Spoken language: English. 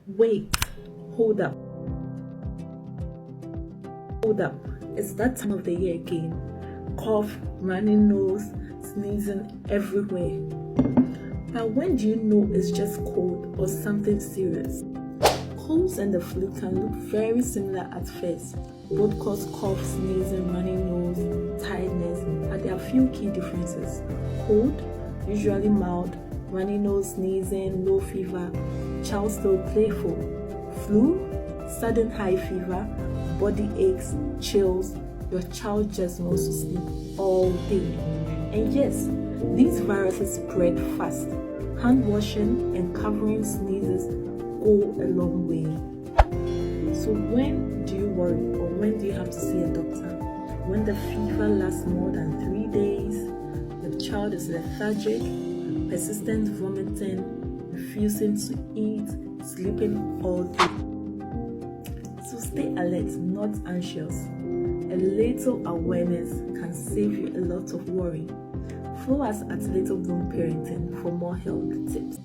Wait, hold up, hold up. It's that time of the year again. Cough, runny nose, sneezing everywhere. But when do you know it's just cold or something serious? Colds and the flu can look very similar at first. Both cause cough, sneezing, runny nose, tiredness, but there are few key differences. Cold, usually mild, runny nose, sneezing, low fever, child still playful. Flu, sudden high fever, body aches, chills, your child just wants to sleep all day. And yes, these viruses spread fast. Hand washing and covering sneezes go a long way. So when do you worry, or when do you have to see a doctor? When the fever lasts more than 3 days, the child is lethargic, persistent vomiting, refusing to eat, sleeping all day. So stay alert, not anxious. A little awareness can save you a lot of worry. Follow us at Little Bloom Parenting for more health tips.